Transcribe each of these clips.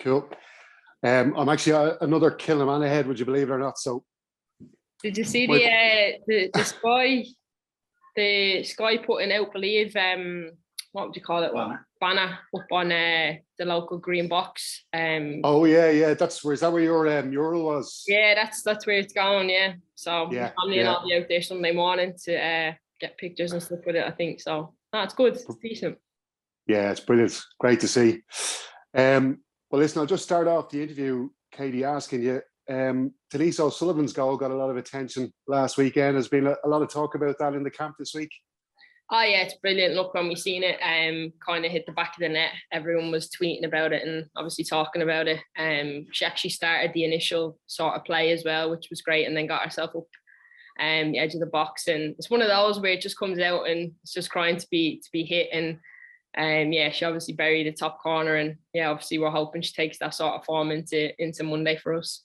Cool. I'm actually another Kilnaman ahead, would you believe it or not? So, did you see the Sky putting out, believe, what would you call it? Banner up on the local green box. Oh yeah. Is that where your mural was? Yeah, that's where it's going. Yeah. So my family and I'll be out there Sunday morning to get pictures and stuff with it, I think. So it's good. It's decent. Yeah, it's brilliant. Great to see. Well, listen, I'll just start off the interview, Katie, asking you. Denise OSullivan's goal got a lot of attention last weekend. There's been a lot of talk about that in the camp this week. Oh yeah, it's brilliant. Look, when we seen it kind of hit the back of the net, everyone was tweeting about it and obviously talking about it. She actually started the initial sort of play as well, which was great, and then got herself up the edge of the box. And it's one of those where it just comes out and it's just crying to be hit. And she obviously buried the top corner, and obviously we're hoping she takes that sort of form into Monday for us.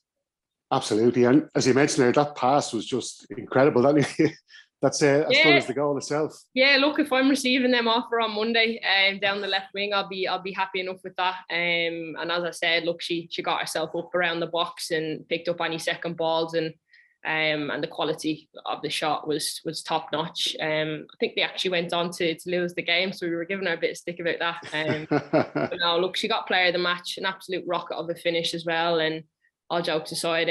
Absolutely, and as you mentioned there, that pass was just incredible. That's as good as the goal itself. Yeah, look, if I'm receiving them off her on Monday down the left wing, I'll be happy enough with that. And as I said, look, she got herself up around the box and picked up any second balls, and the quality of the shot was top notch. I think they actually went on to lose the game, so we were giving her a bit of stick about that. But no, look, she got player of the match, an absolute rocket of a finish as well. And all jokes aside,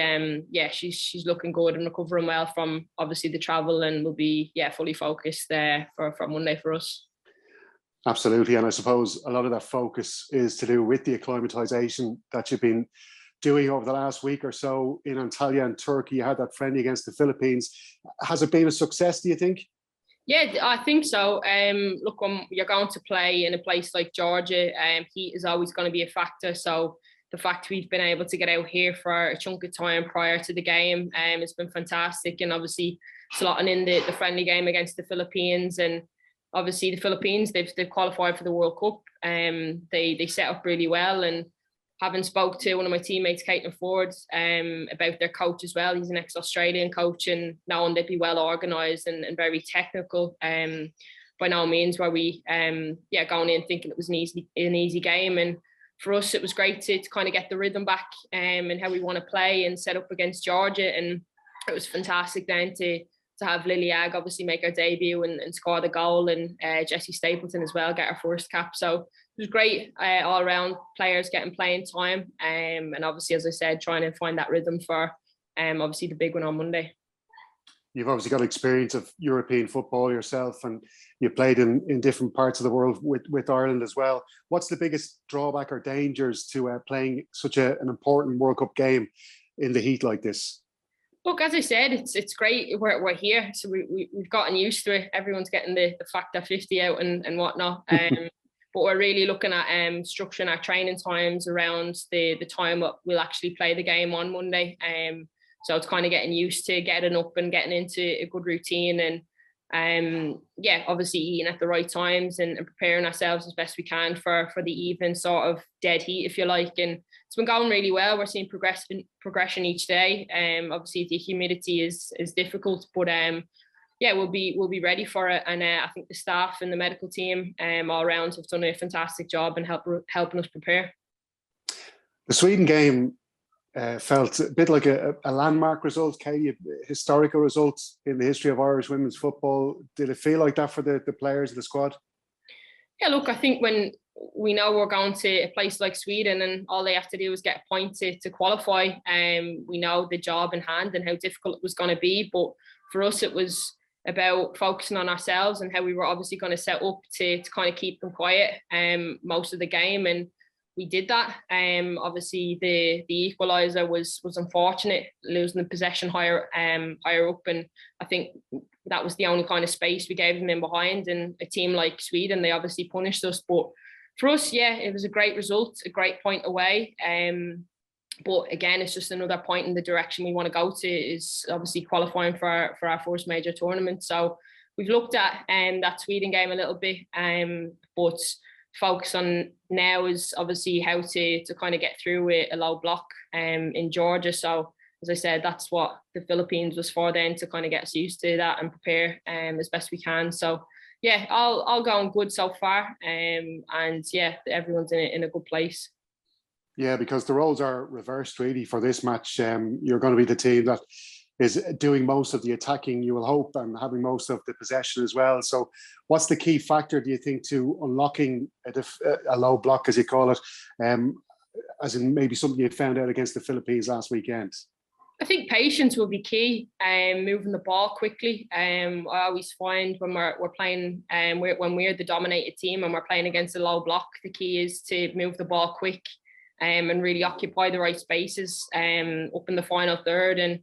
she's looking good and recovering well from obviously the travel, and will be fully focused there for Monday for us. Absolutely, and I suppose a lot of that focus is to do with the acclimatisation that you've been doing over the last week or so in Antalya and Turkey. You had that friendly against the Philippines. Has it been a success, do you think? Yeah, I think so. Look, when you're going to play in a place like Georgia, heat is always going to be a factor. So the fact we've been able to get out here for a chunk of time prior to the game has been fantastic. And obviously slotting in the friendly game against the Philippines, and obviously the Philippines, they've qualified for the World Cup. They set up really well, and having spoke to one of my teammates, Katie McCabe, about their coach as well. He's an ex-Australian coach, and knowing they'd be well organised and very technical. By no means were we going in thinking it was an easy game. And for us, it was great to kind of get the rhythm back and how we want to play and set up against Georgia. And it was fantastic then to have Lily Agg obviously make her debut and score the goal, and Jessie Stapleton as well get her first cap. So it was great all around, players getting playing time, and obviously, as I said, trying to find that rhythm for obviously the big one on Monday. You've obviously got experience of European football yourself, and you played in different parts of the world with Ireland as well. What's the biggest drawback or dangers to playing such an important World Cup game in the heat like this? Look, as I said, it's great. We're here, so we've gotten used to it. Everyone's getting the factor 50 out and whatnot. But we're really looking at structuring our training times around the time that we'll actually play the game on Monday. So it's kind of getting used to getting up and getting into a good routine, and obviously eating at the right times and preparing ourselves as best we can for the even sort of dead heat, if you like. And it's been going really well. We're seeing progression each day. Obviously the humidity is difficult, but we'll be ready for it. And I think the staff and the medical team all around have done a fantastic job in helping us prepare. The Sweden game felt a bit like a landmark result, Katie, a historical result in the history of Irish women's football. Did it feel like that for the players of the squad? Yeah, look, I think when we know we're going to a place like Sweden and all they have to do is get a point to qualify, we know the job in hand and how difficult it was going to be. But for us, it was about focusing on ourselves and how we were obviously going to set up to kind of keep them quiet most of the game. And we did that. Obviously, the equaliser was unfortunate, losing the possession higher up, and I think that was the only kind of space we gave them in behind. And a team like Sweden, they obviously punished us. But for us, it was a great result, a great point away. But again, it's just another point in the direction we want to go to, is obviously qualifying for our first major tournament. So we've looked at that Sweden game a little bit, but focus on now is obviously how to kind of get through a low block in Georgia. So as I said, that's what the Philippines was for then, to kind of get us used to that and prepare as best we can. So all going good so far, and everyone's in a good place. Yeah, because the roles are reversed really for this match. You're going to be the team that is doing most of the attacking, you will hope, and having most of the possession as well. So what's the key factor, do you think, to unlocking a low block, as you call it, as in maybe something you found out against the Philippines last weekend? I think patience will be key. Moving the ball quickly. I always find when we're playing, when we're the dominated team and we're playing against a low block, the key is to move the ball quick, and really occupy the right spaces up in the final third, and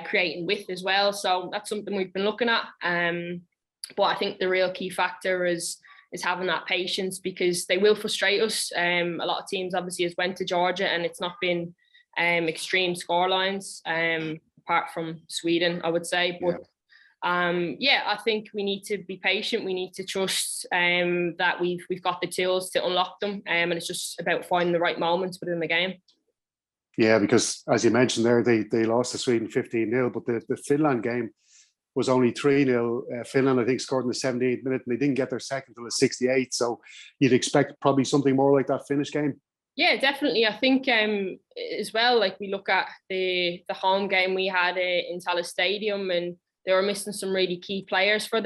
creating width as well. So that's something we've been looking at. But I think the real key factor is having that patience, because they will frustrate us. A lot of teams obviously has went to Georgia and it's not been extreme scorelines, apart from Sweden, I would say. But I think we need to be patient. We need to trust that we've got the tools to unlock them, and it's just about finding the right moments within the game. Yeah, because as you mentioned there, they lost to Sweden 15-0, but the Finland game was only 3-0. Finland, I think, scored in the 78th minute, and they didn't get their second till the 68th. So you'd expect probably something more like that Finnish game. Yeah, definitely. I think as well, like we look at the home game we had in Tallaght Stadium, and they were missing some really key players for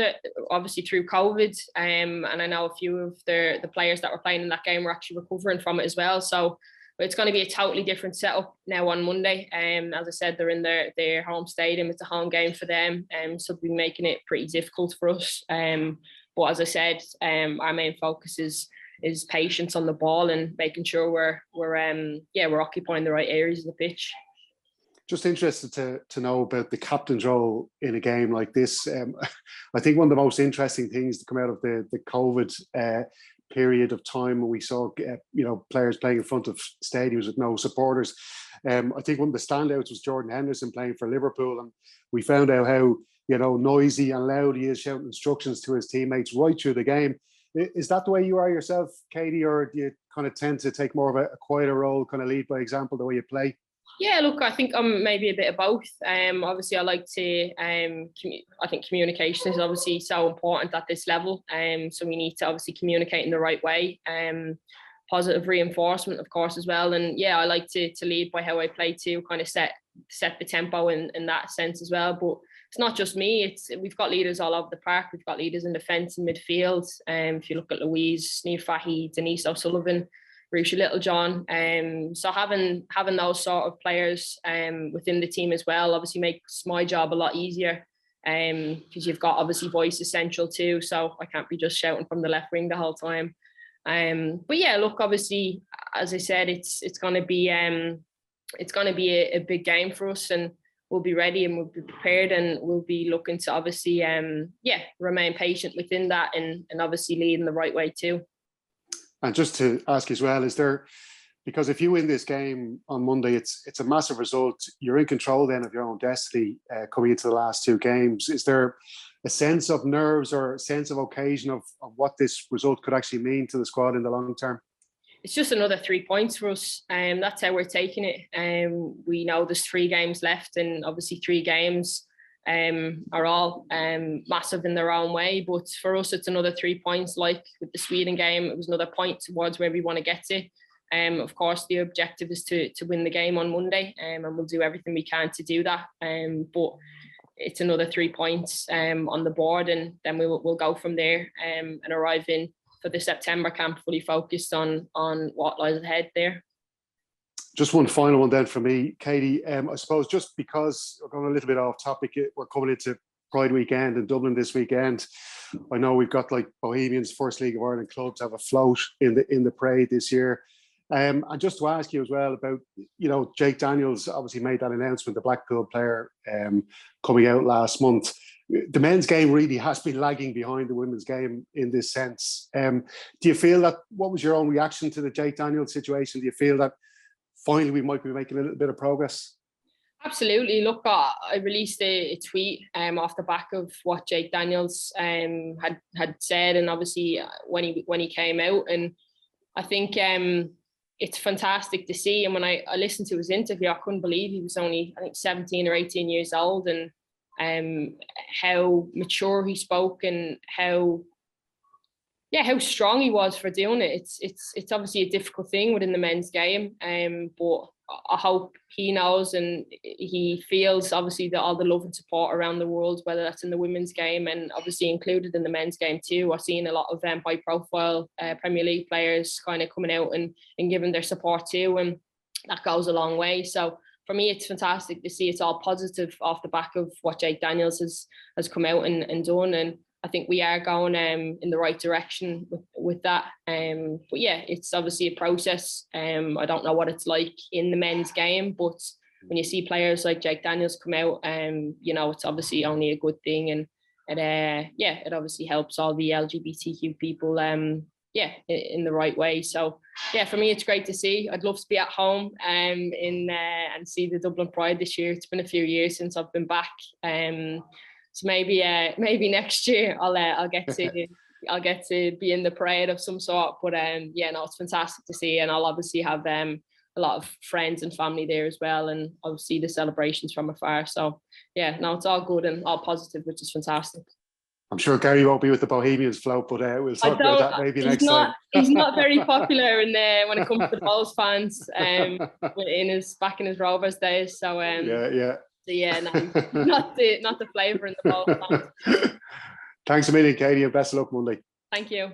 obviously through COVID. And I know a few of the players that were playing in that game were actually recovering from it as well. So it's going to be a totally different setup now on Monday. As I said, they're in their home stadium. It's a home game for them. So we'll be making it pretty difficult for us. But as I said, our main focus is patience on the ball and making sure we're occupying the right areas of the pitch. Just interested to know about the captain's role in a game like this. I think one of the most interesting things to come out of the COVID period of time when we saw players playing in front of stadiums with no supporters. I think one of the standouts was Jordan Henderson playing for Liverpool, and we found out how noisy and loud he is, shouting instructions to his teammates right through the game. Is that the way you are yourself, Katie, or do you kind of tend to take more of a quieter role, kind of lead by example the way you play? Yeah, look, I think I'm maybe a bit of both. Obviously, I like to. I think communication is obviously so important at this level. So we need to obviously communicate in the right way. Positive reinforcement, of course, as well. And yeah, I like to lead by how I play too, kind of set the tempo in that sense as well. But it's not just me. We've got leaders all over the park. We've got leaders in defence and midfield. If you look at Louise, Niamh Fahey, Denise OSullivan, Rusha Littlejohn. So having those sort of players within the team as well obviously makes my job a lot easier, because you've got obviously voice essential too. So I can't be just shouting from the left wing the whole time. But yeah, look, obviously, as I said, it's going to be a big game for us, and we'll be ready and we'll be prepared, and we'll be looking to obviously remain patient within that, and obviously lead in the right way too. And just to ask as well, because if you win this game on Monday, it's a massive result. You're in control then of your own destiny coming into the last two games. Is there a sense of nerves or a sense of occasion of what this result could actually mean to the squad in the long term? It's just another 3 points for us. That's how we're taking it. We know there's 3 games left, and obviously 3 games are all massive in their own way. But for us, it's another 3 points. Like with the Sweden game, it was another point towards where we want to get to. Of course, the objective is to win the game on Monday, and we'll do everything we can to do that. But it's another 3 points on the board, and then we'll go from there and arrive in for the September camp fully focused on what lies ahead there. Just one final one then for me, Katie. I suppose just because we're going a little bit off topic, we're coming into Pride weekend in Dublin this weekend. I know we've got like Bohemians First League of Ireland clubs have a float in the parade this year. And just to ask you as well about, Jake Daniels obviously made that announcement, the Blackpool player coming out last month. The men's game really has been lagging behind the women's game in this sense. Do you feel that, what was your own reaction to the Jake Daniels situation? Do you feel that finally we might be making a little bit of progress? Absolutely. Look, I released a tweet off the back of what Jake Daniels had said, and obviously when he came out, and I think it's fantastic to see. And when I listened to his interview, I couldn't believe he was only, I think, 17 or 18 years old, and how mature he spoke, and how yeah, how strong he was for doing it. It's obviously a difficult thing within the men's game, but I hope he knows and he feels obviously all the love and support around the world, whether that's in the women's game and obviously included in the men's game too. I've seen a lot of high profile Premier League players kind of coming out and giving their support too, and that goes a long way. So for me, it's fantastic to see it's all positive off the back of what Jake Daniels has come out and done. And I think we are going in the right direction with that. But yeah, it's obviously a process. I don't know what it's like in the men's game, but when you see players like Jake Daniels come out, you know, it's obviously only a good thing. And it obviously helps all the LGBTQ people, in the right way. So yeah, for me, it's great to see. I'd love to be at home and see the Dublin Pride this year. It's been a few years since I've been back. So maybe next year I'll get to be in the parade of some sort. But it's fantastic to see, and I'll obviously have a lot of friends and family there as well, and I'll see the celebrations from afar. So yeah, no, it's all good and all positive, which is fantastic. I'm sure Gary won't be with the Bohemians float, but we'll talk about that maybe next time. He's not very popular when it comes to Bulls fans. Back in his Rovers days. So no, not the flavour in the Bulls fans. Thanks a million, Katie, and best of luck Monday. Thank you.